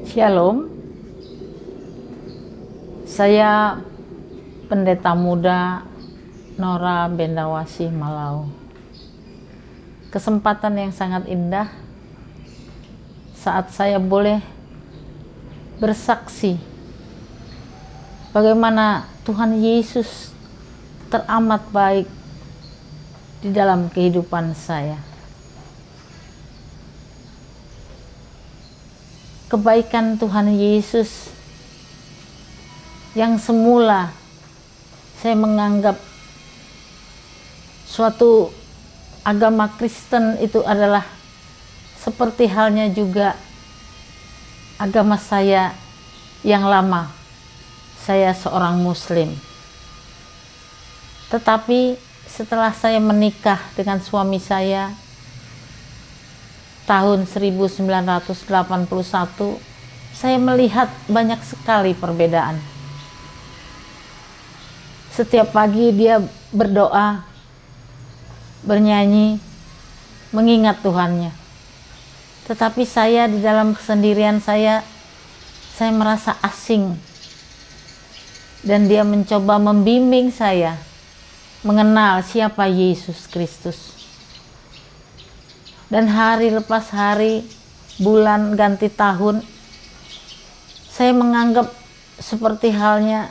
Shalom, saya pendeta muda Nora Bendawasih Malau. Kesempatan yang sangat indah saat saya boleh bersaksi bagaimana Tuhan Yesus teramat baik di dalam kehidupan saya. Kebaikan Tuhan Yesus yang semula saya menganggap suatu agama Kristen itu adalah seperti halnya juga agama saya yang lama. Saya seorang Muslim. Tetapi setelah saya menikah dengan suami saya tahun 1981, saya melihat banyak sekali perbedaan. Setiap pagi dia berdoa, bernyanyi, mengingat Tuhannya. Tetapi saya di dalam kesendirian saya merasa asing. Dan dia mencoba membimbing saya mengenal siapa Yesus Kristus. Dan hari lepas hari, bulan ganti tahun, saya menganggap seperti halnya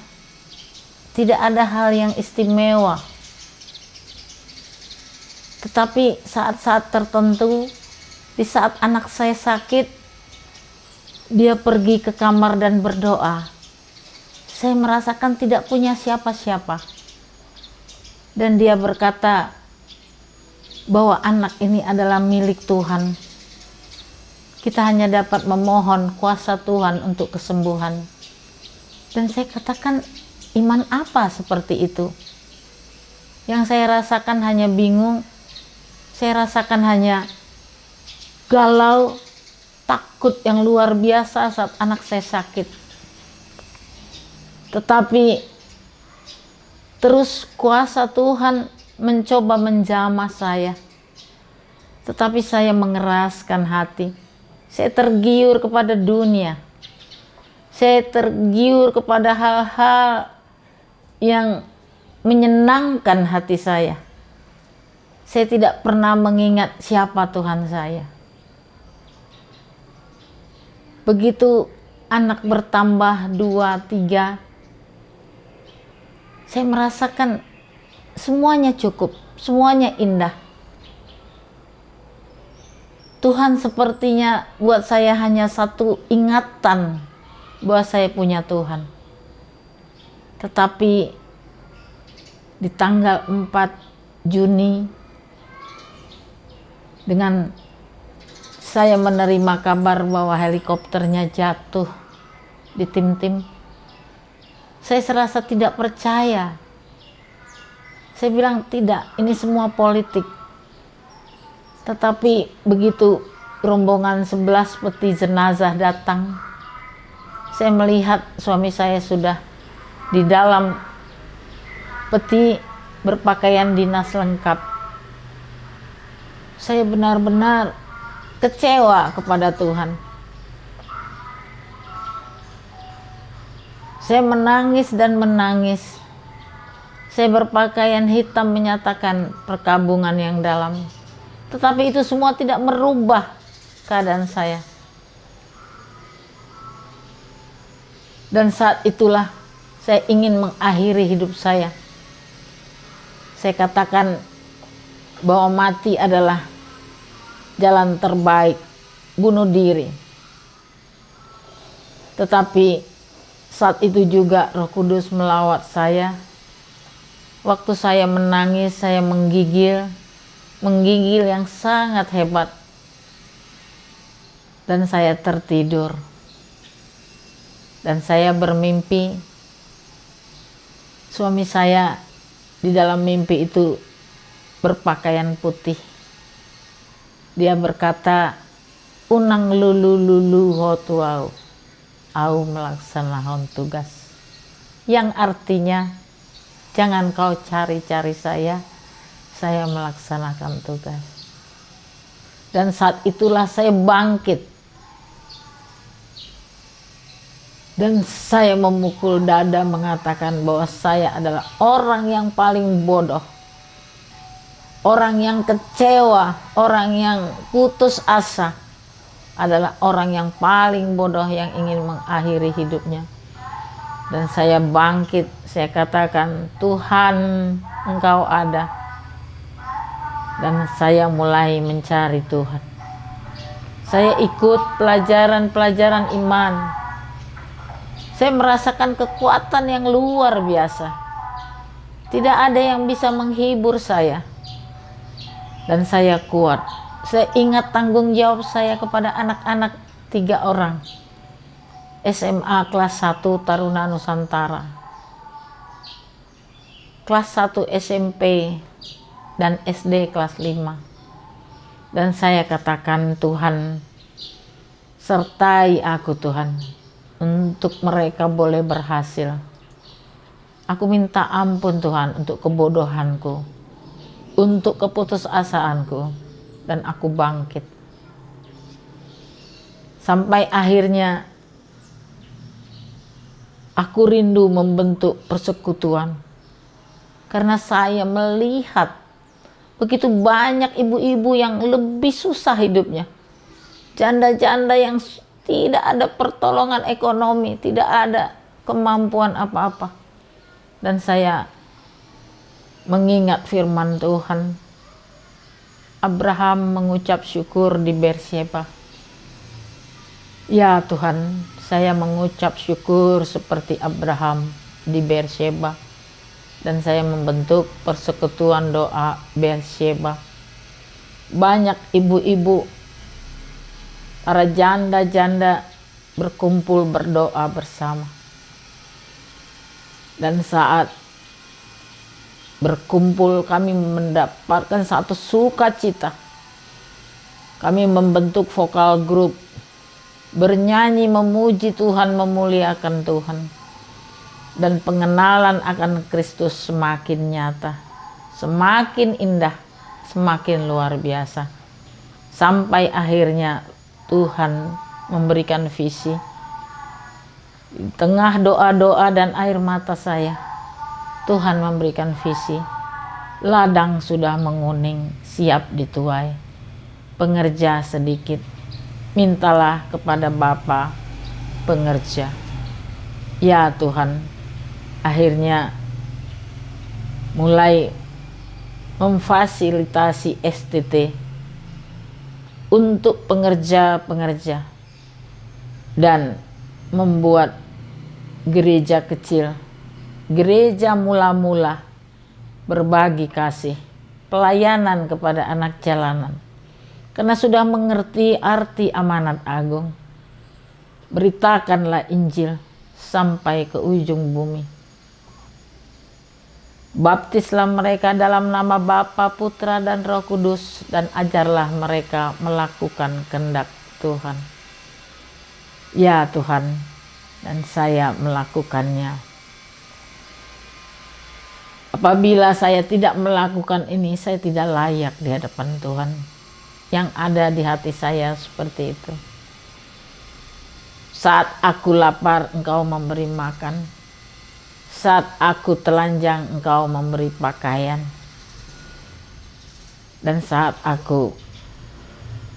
tidak ada hal yang istimewa. Tetapi saat-saat tertentu, di saat anak saya sakit, dia pergi ke kamar dan berdoa. Saya merasakan tidak punya siapa-siapa. Dan dia berkata bahwa anak ini adalah milik Tuhan. Kita hanya dapat memohon kuasa Tuhan untuk kesembuhan. Dan saya katakan, iman apa seperti itu? Yang saya rasakan hanya bingung, saya rasakan hanya galau, takut yang luar biasa saat anak saya sakit. Tetapi terus kuasa Tuhan mencoba menjamah saya. Tetapi saya mengeraskan hati. Saya tergiur kepada dunia. Saya tergiur kepada hal-hal yang menyenangkan hati saya. Saya tidak pernah mengingat siapa Tuhan saya. Begitu anak bertambah 2, 3, saya merasakan semuanya cukup, semuanya indah. Tuhan sepertinya buat saya hanya satu ingatan bahwa saya punya Tuhan. Tetapi di tanggal 4 Juni, dengan saya menerima kabar bahwa helikopternya jatuh di Tim-Tim, saya serasa tidak percaya. Saya bilang tidak, ini semua politik. Tetapi begitu rombongan 11 peti jenazah datang, saya melihat suami saya sudah di dalam peti berpakaian dinas lengkap. Saya benar-benar kecewa kepada Tuhan. Saya menangis dan menangis. Saya berpakaian hitam menyatakan perkabungan yang dalam. Tetapi itu semua tidak merubah keadaan saya. Dan saat itulah saya ingin mengakhiri hidup saya. Saya katakan bahwa mati adalah jalan terbaik, bunuh diri. Tetapi saat itu juga Roh Kudus melawat saya. Waktu saya menangis, saya menggigil yang sangat hebat. Dan saya tertidur. Dan saya bermimpi, suami saya di dalam mimpi itu berpakaian putih. Dia berkata, unang lulu lulu hotuau, au melaksanakan tugas. Yang artinya, jangan kau cari-cari saya melaksanakan tugas. Dan saat itulah saya bangkit. Dan saya memukul dada mengatakan bahwa saya adalah orang yang paling bodoh, orang yang kecewa, orang yang putus asa, adalah orang yang paling bodoh yang ingin mengakhiri hidupnya. Dan saya bangkit, saya katakan, Tuhan, Engkau ada. Dan saya mulai mencari Tuhan. Saya ikut pelajaran-pelajaran iman. Saya merasakan kekuatan yang luar biasa. Tidak ada yang bisa menghibur saya. Dan saya kuat. Saya ingat tanggung jawab saya kepada anak-anak 3 orang. SMA kelas 1 Taruna Nusantara. Kelas 1 SMP dan SD kelas 5. Dan saya katakan, Tuhan, sertai aku Tuhan, untuk mereka boleh berhasil. Aku minta ampun Tuhan untuk kebodohanku, untuk keputusasaanku, dan aku bangkit. Sampai akhirnya aku rindu membentuk persekutuan, karena saya melihat begitu banyak ibu-ibu yang lebih susah hidupnya, janda-janda yang tidak ada pertolongan ekonomi, tidak ada kemampuan apa-apa. Dan saya mengingat firman Tuhan, Abraham mengucap syukur di Beersheba. Ya Tuhan, saya mengucap syukur seperti Abraham di Beersheba. Dan saya membentuk persekutuan doa Beersheba. Banyak ibu-ibu, para janda-janda berkumpul berdoa bersama. Dan saat berkumpul kami mendapatkan satu sukacita. Kami membentuk vokal grup, bernyanyi memuji Tuhan, memuliakan Tuhan. Dan pengenalan akan Kristus semakin nyata, semakin indah, semakin luar biasa. Sampai akhirnya Tuhan memberikan visi. Di tengah doa-doa dan air mata saya, Tuhan memberikan visi. Ladang sudah menguning, siap dituai. Pengerja sedikit, mintalah kepada Bapa pengerja. Ya Tuhan, akhirnya mulai memfasilitasi STT untuk pengerja-pengerja dan membuat gereja kecil, gereja mula-mula, berbagi kasih, pelayanan kepada anak jalanan. Karena sudah mengerti arti amanat agung, beritakanlah Injil sampai ke ujung bumi. Baptislah mereka dalam nama Bapa, Putra, dan Roh Kudus, dan ajarlah mereka melakukan kehendak Tuhan. Ya Tuhan, dan saya melakukannya. Apabila saya tidak melakukan ini, saya tidak layak di hadapan Tuhan. Yang ada di hati saya seperti itu. Saat aku lapar, Engkau memberi makan. Saat aku telanjang, Engkau memberi pakaian. Dan saat aku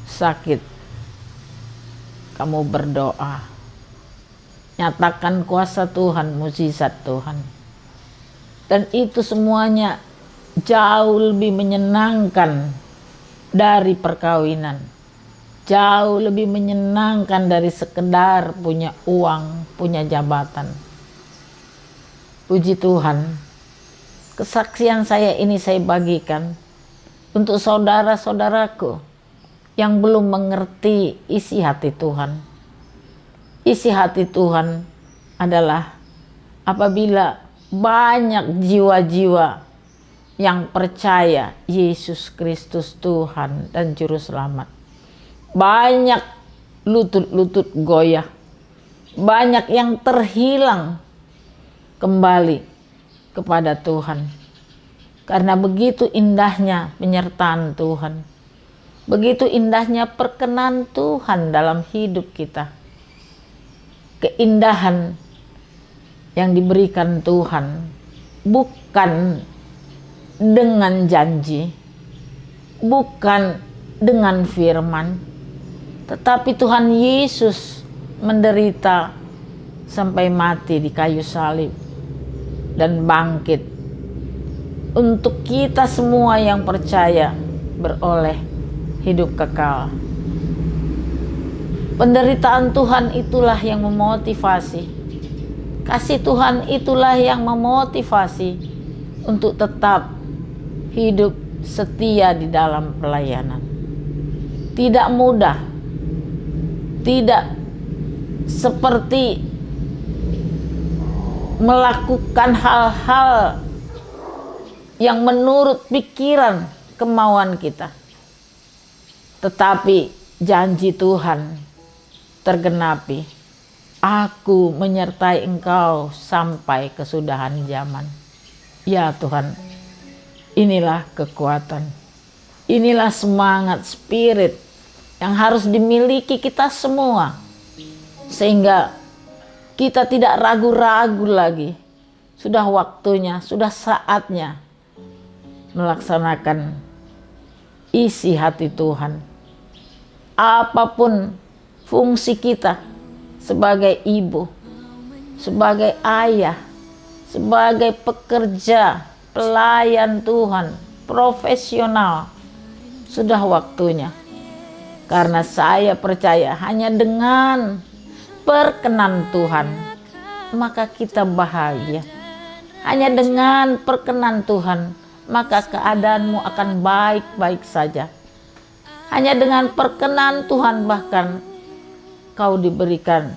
sakit, kamu berdoa. Nyatakan kuasa Tuhan, mukjizat Tuhan. Dan itu semuanya jauh lebih menyenangkan dari perkawinan. Jauh lebih menyenangkan dari sekedar punya uang, punya jabatan. Puji Tuhan, kesaksian saya ini saya bagikan untuk saudara-saudaraku yang belum mengerti isi hati Tuhan. Isi hati Tuhan adalah apabila banyak jiwa-jiwa yang percaya Yesus Kristus Tuhan dan Juru Selamat. Banyak lutut-lutut goyah, banyak yang terhilang kembali kepada Tuhan. Karena begitu indahnya penyertaan Tuhan, begitu indahnya perkenan Tuhan dalam hidup kita. keindahan yang diberikan Tuhan bukan dengan janji, bukan dengan firman, tetapi Tuhan Yesus menderita sampai mati di kayu salib dan bangkit untuk kita semua yang percaya beroleh hidup kekal. Penderitaan Tuhan itulah yang memotivasi. Kasih Tuhan itulah yang memotivasi untuk tetap hidup setia di dalam pelayanan. Tidak mudah, tidak seperti melakukan hal-hal yang menurut pikiran kemauan kita. Tetapi janji Tuhan tergenapi. Aku menyertai engkau sampai kesudahan zaman. Ya Tuhan, inilah kekuatan, inilah semangat spirit yang harus dimiliki kita semua, sehingga kita tidak ragu-ragu lagi. Sudah waktunya, sudah saatnya melaksanakan isi hati Tuhan. Apapun fungsi kita sebagai ibu, sebagai ayah, sebagai pekerja, pelayan Tuhan, profesional, sudah waktunya. Karena saya percaya hanya dengan perkenan Tuhan, maka kita bahagia. Hanya dengan perkenan Tuhan, maka keadaanmu akan baik-baik saja. Hanya dengan perkenan Tuhan bahkan kau diberikan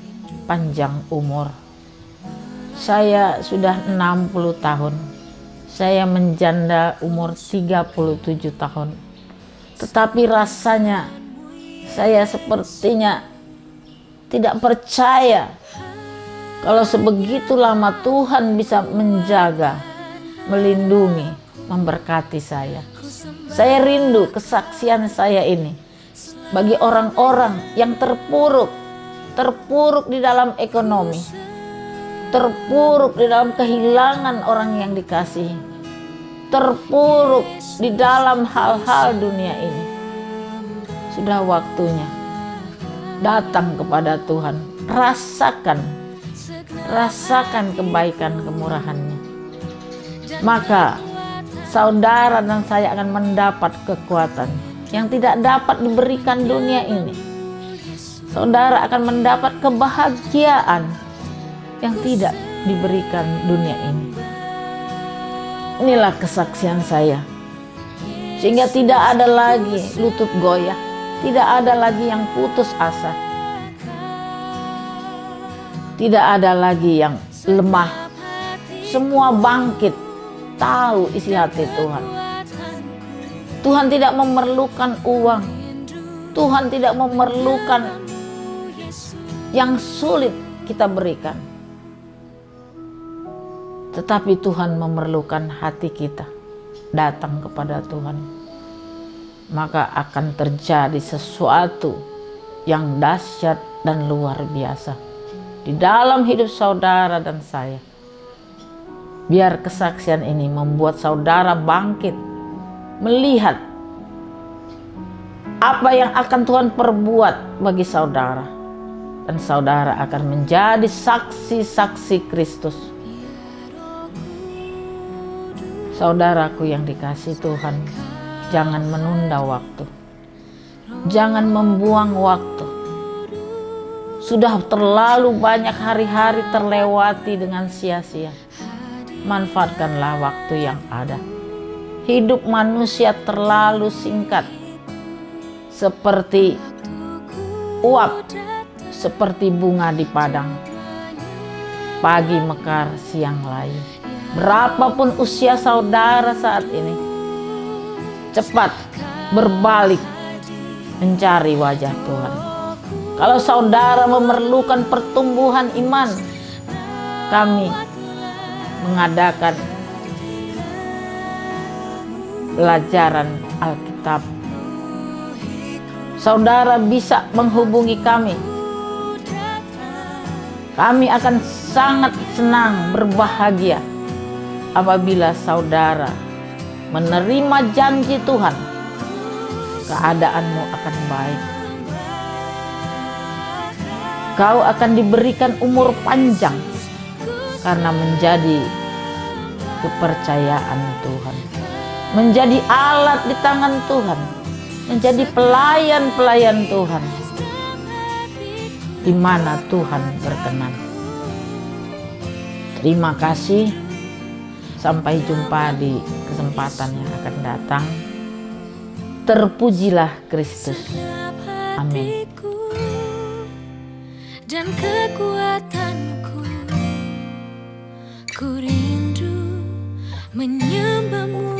panjang umur. Saya sudah 60 tahun. Saya menjanda umur 37 tahun. Tetapi rasanya saya sepertinya tidak percaya kalau sebegitu lama Tuhan bisa menjaga, melindungi, memberkati saya. Saya rindu kesaksian saya ini bagi orang-orang yang terpuruk di dalam ekonomi, terpuruk di dalam kehilangan orang yang dikasihi, terpuruk di dalam hal-hal dunia ini. Sudah waktunya datang kepada Tuhan, rasakan kebaikan kemurahan-Nya. Maka saudara dan saya akan mendapat kekuatan yang tidak dapat diberikan dunia ini. Saudara akan mendapat kebahagiaan yang tidak diberikan dunia ini. Inilah kesaksian saya. Sehingga tidak ada lagi lutut goyah, tidak ada lagi yang putus asa, tidak ada lagi yang lemah. Semua bangkit, tahu isi hati Tuhan. Tuhan tidak memerlukan uang, Tuhan tidak memerlukan yang sulit kita berikan, tetapi Tuhan memerlukan hati kita datang kepada Tuhan. Maka akan terjadi sesuatu yang dahsyat dan luar biasa di dalam hidup saudara dan saya. Biar kesaksian ini membuat saudara bangkit, melihat apa yang akan Tuhan perbuat bagi saudara. Dan saudara akan menjadi saksi-saksi Kristus. Saudaraku yang dikasihi Tuhan, jangan menunda waktu. Jangan membuang waktu. Sudah terlalu banyak hari-hari terlewati dengan sia-sia. Manfaatkanlah waktu yang ada. Hidup manusia terlalu singkat. Seperti uap, seperti bunga di padang. Pagi mekar, siang layu. Berapapun usia saudara saat ini, cepat berbalik mencari wajah Tuhan. Kalau saudara memerlukan pertumbuhan iman, kami mengadakan pelajaran Alkitab. Saudara bisa menghubungi kami Kami akan sangat senang, berbahagia apabila saudara menerima janji Tuhan. Keadaanmu akan baik. Kau akan diberikan umur panjang karena menjadi kepercayaan Tuhan, menjadi alat di tangan Tuhan, menjadi pelayan-pelayan Tuhan di mana Tuhan berkenan. Terima kasih. Sampai jumpa di kesempatan yang akan datang. Terpujilah Kristus. Amin. Dan kekuatanku, ku rindu menyembahmu.